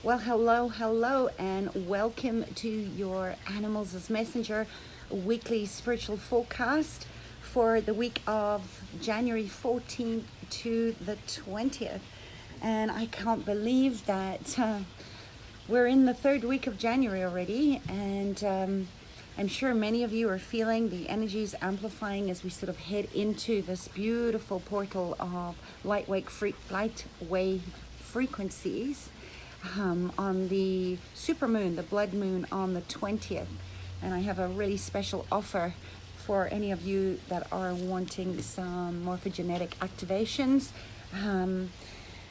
Well, hello, and welcome to your Animals as Messenger weekly spiritual forecast for the week of January 14th to the 20th. And I can't believe that we're in the third week of January already, and I'm sure many of you are feeling the energies amplifying as we sort of head into this beautiful portal of light wave frequencies on the supermoon, the blood moon, on the 20th. And I have a really special offer for any of you that are wanting some morphogenetic activations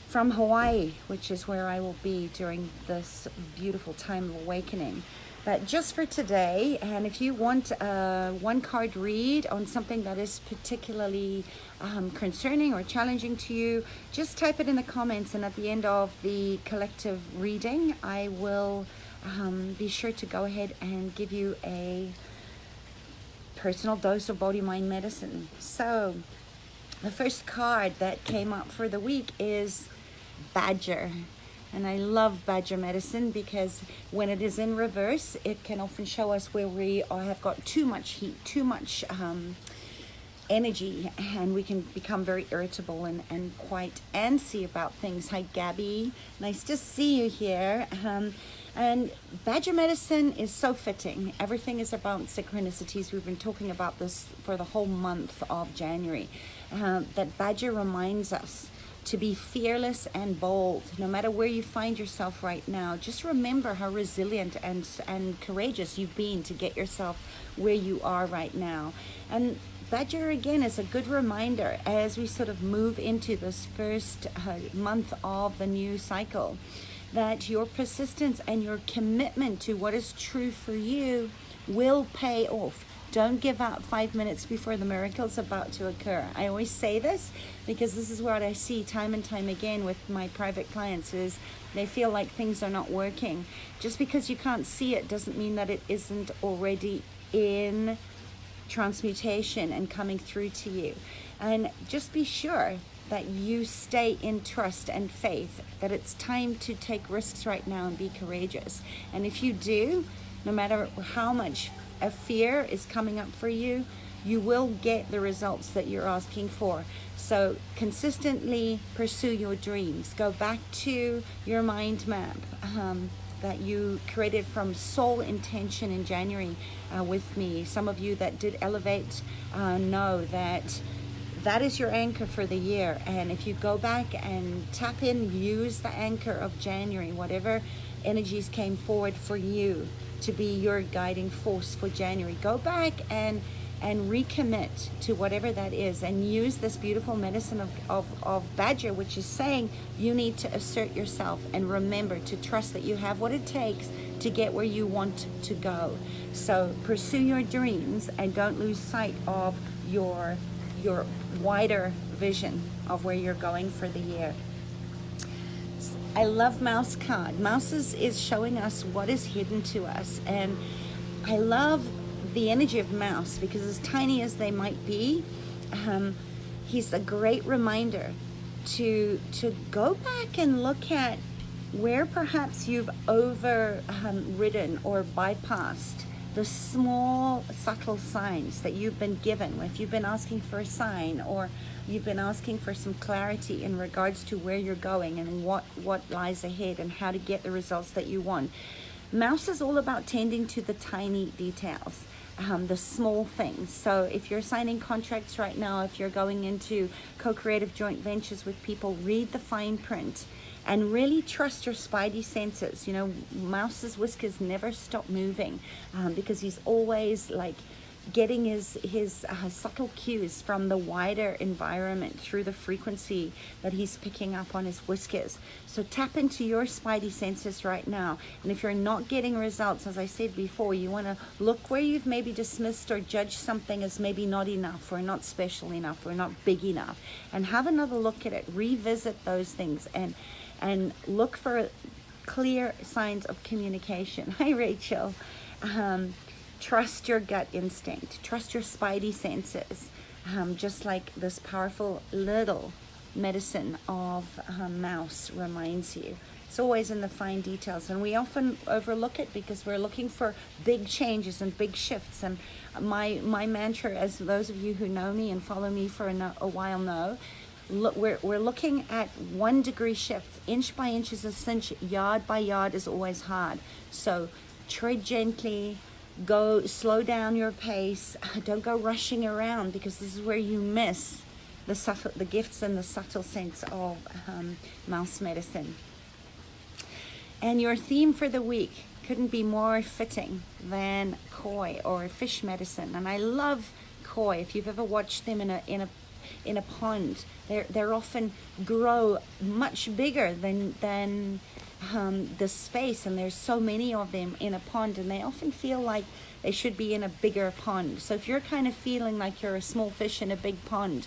from Hawaii, which is where I will be during this beautiful time of awakening. But just for today, and if you want a one-card read on something that is particularly concerning or challenging to you, just type it in the comments, and at the end of the collective reading, I will be sure to go ahead and give you a personal dose of body-mind medicine. So the first card that came up for the week is Bajor. And I love Bajor medicine because when it is in reverse, it can often show us where we have got too much heat, too much energy, and we can become very irritable and quite antsy about things. Hi, Gabby. Nice to see you here. And Bajor medicine is so fitting. Everything is about synchronicities. We've been talking about this for the whole month of January. That Bajor reminds us to be fearless and bold, no matter where you find yourself right now. Just remember how resilient and courageous you've been to get yourself where you are right now. And Bajor, again, is a good reminder as we sort of move into this first month of the new cycle, that your persistence and your commitment to what is true for you will pay off. Don't give up 5 minutes before the miracle is about to occur. I always say this because this is what I see time and time again with my private clients, is they feel like things are not working. Just because you can't see it doesn't mean that it isn't already in transmutation and coming through to you. And just be sure that you stay in trust and faith that it's time to take risks right now and be courageous. And if you do, no matter how much a fear is coming up for you, you will get the results that you're asking for. So consistently pursue your dreams. Go back to your mind map that you created from soul intention in January with me. Some of you that did elevate know that that is your anchor for the year. And if you go back and tap in, use the anchor of January, whatever energies came forward for you to be your guiding force for January. Go back and recommit to whatever that is, and use this beautiful medicine of Bajor, which is saying you need to assert yourself and remember to trust that you have what it takes to get where you want to go. So pursue your dreams and don't lose sight of your wider vision of where you're going for the year. I love Mouse card. Mouse is showing us what is hidden to us, and I love the energy of Mouse because as tiny as they might be, he's a great reminder to go back and look at where perhaps you've overridden or bypassed the small subtle signs that you've been given. If you've been asking for a sign, or you've been asking for some clarity in regards to where you're going and what lies ahead and how to get the results that you want. Mouse is all about tending to the tiny details, the small things. So if you're signing contracts right now, if you're going into co-creative joint ventures with people, read the fine print and really trust your spidey senses. You know, Mouse's whiskers never stop moving because he's always like getting his subtle cues from the wider environment through the frequency that he's picking up on his whiskers. So tap into your spidey senses right now. And if you're not getting results, as I said before, you want to look where you've maybe dismissed or judged something as maybe not enough or not special enough or not big enough, and have another look at it. Revisit those things and look for clear signs of communication. Hi, Rachel. Trust your gut instinct. Trust your spidey senses. Just like this powerful little medicine of mouse reminds you. It's always in the fine details, and we often overlook it because we're looking for big changes and big shifts. And my mantra, as those of you who know me and follow me for a while know, look, we're looking at 1 degree shifts. Inch by inch is a cinch, yard by yard is always hard. So tread gently, slow down your pace. Don't go rushing around, because this is where you miss the gifts and the subtle sense of mouse medicine. And your theme for the week couldn't be more fitting than koi, or fish medicine. And I love koi. If you've ever watched them in a pond, they're often grow much bigger than the space, and there's so many of them in a pond, and they often feel like they should be in a bigger pond. So if you're kind of feeling like you're a small fish in a big pond,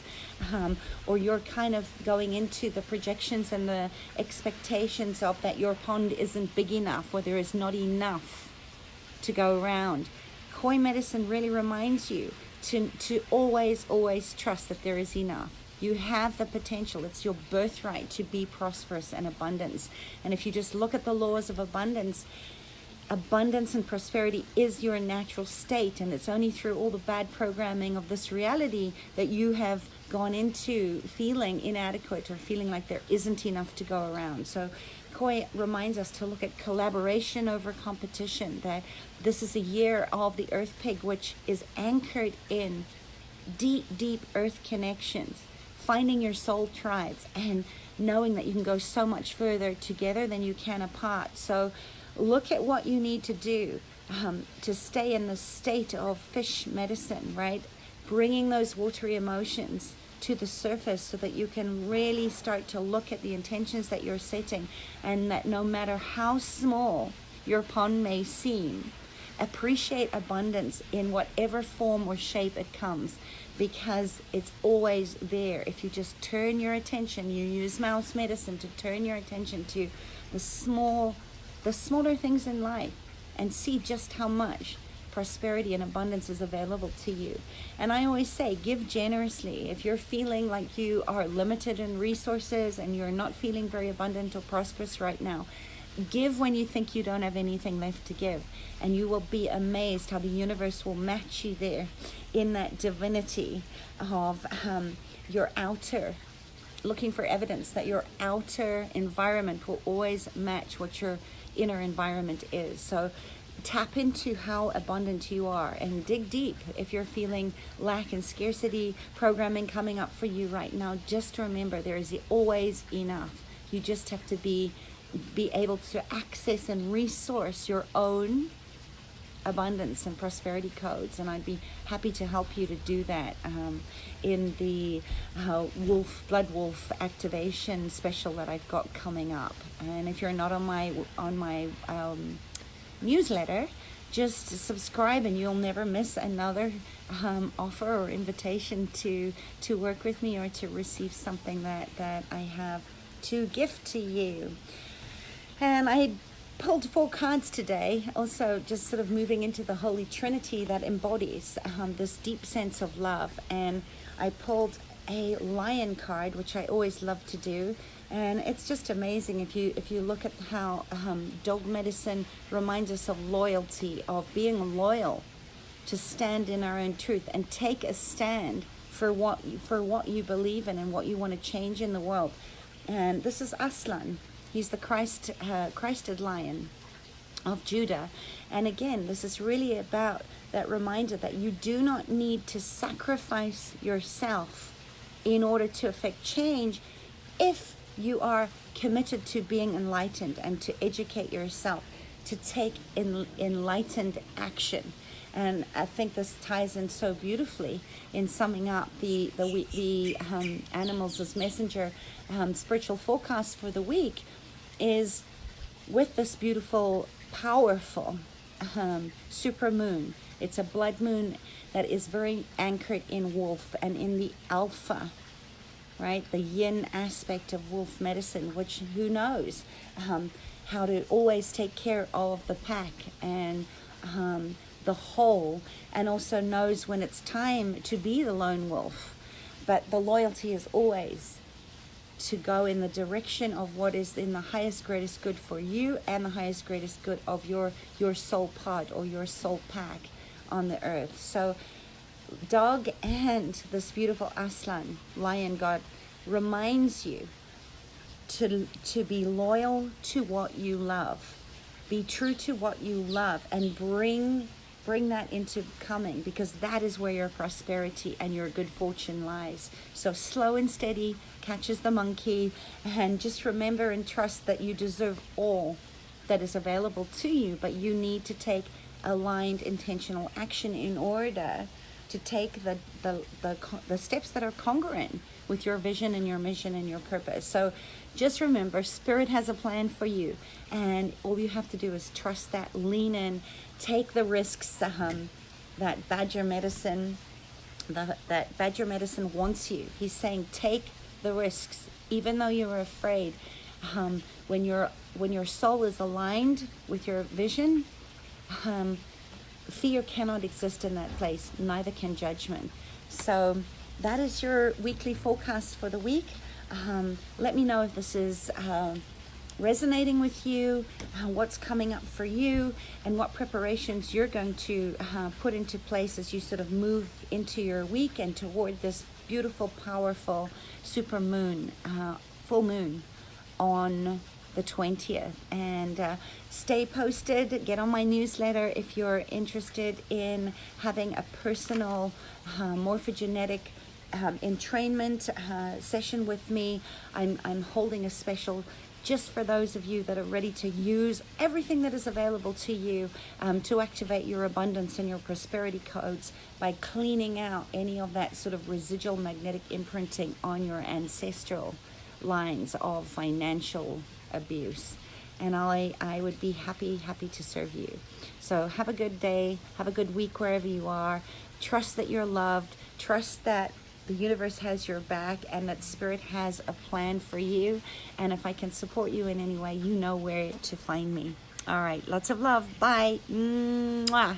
or you're kind of going into the projections and the expectations of that your pond isn't big enough, or there is not enough to go around, koi medicine really reminds you to always trust that there is enough. You have the potential. It's your birthright to be prosperous and abundance. And if you just look at the laws of abundance and prosperity is your natural state. And it's only through all the bad programming of this reality that you have gone into feeling inadequate, or feeling like there isn't enough to go around. So koi reminds us to look at collaboration over competition, that this is a year of the earth pig, which is anchored in deep earth connections, finding your soul tribes, and knowing that you can go so much further together than you can apart. So look at what you need to do to stay in the state of fish medicine, right? Bringing those watery emotions to the surface, so that you can really start to look at the intentions that you're setting, and that no matter how small your pond may seem, appreciate abundance in whatever form or shape it comes, because it's always there. If you just turn your attention, you use mouse medicine to turn your attention to the smaller things in life, and see just how much prosperity and abundance is available to you. And I always say, give generously. If you're feeling like you are limited in resources and you're not feeling very abundant or prosperous right now, give when you think you don't have anything left to give, and you will be amazed how the universe will match you there in that divinity of your outer, looking for evidence that your outer environment will always match what your inner environment is. So tap into how abundant you are, and dig deep. If you're feeling lack and scarcity programming coming up for you right now, just remember there is always enough. You just have to be able to access and resource your own abundance and prosperity codes, and I'd be happy to help you to do that in the blood wolf activation special that I've got coming up. And if you're not on my newsletter, just subscribe, and you'll never miss another offer or invitation to work with me, or to receive something that I have to gift to you. And I pulled 4 cards today, also just sort of moving into the Holy Trinity that embodies this deep sense of love. And I pulled a lion card, which I always love to do. And it's just amazing if you look at how dog medicine reminds us of loyalty, of being loyal, to stand in our own truth and take a stand for what you believe in and what you want to change in the world. And this is Aslan. He's the Christed lion of Judah. And again, this is really about that reminder that you do not need to sacrifice yourself in order to affect change, if you are committed to being enlightened and to educate yourself, to take enlightened action. And I think this ties in so beautifully in summing up the Animals as Messenger spiritual forecast for the week, is with this beautiful, powerful super moon. It's a blood moon that is very anchored in wolf and in the alpha, right? The yin aspect of wolf medicine, which who knows how to always take care of the pack and the whole, and also knows when it's time to be the lone wolf. But the loyalty is always to go in the direction of what is in the highest, greatest good for you and the highest, greatest good of your soul pod or your soul pack on the earth. So dog and this beautiful Aslan, lion god, reminds you to be loyal to what you love. Be true to what you love and bring that into coming, because that is where your prosperity and your good fortune lies. So slow and steady catches the monkey, and just remember and trust that you deserve all that is available to you, but you need to take aligned intentional action in order to take the steps that are congruent with your vision and your mission and your purpose. So just remember, Spirit has a plan for you, and all you have to do is trust that, lean in, take the risks that Bajor medicine wants you. He's saying take the risks, even though you're afraid. When your soul is aligned with your vision, fear cannot exist in that place, neither can judgment. So that is your weekly forecast for the week. Let me know if this is resonating with you, what's coming up for you, and what preparations you're going to put into place as you sort of move into your week and toward this beautiful, powerful super moon, full moon on the 20th. And stay posted, get on my newsletter if you're interested in having a personal morphogenetic entrainment session with me. I'm holding a special just for those of you that are ready to use everything that is available to you to activate your abundance and your prosperity codes by cleaning out any of that sort of residual magnetic imprinting on your ancestral lines of financial abuse. And I would be happy to serve you. So have a good day, have a good week wherever you are. Trust that you're loved, trust that the universe has your back, and that Spirit has a plan for you. And if I can support you in any way, you know where to find me. All right, lots of love. Bye. Mwah.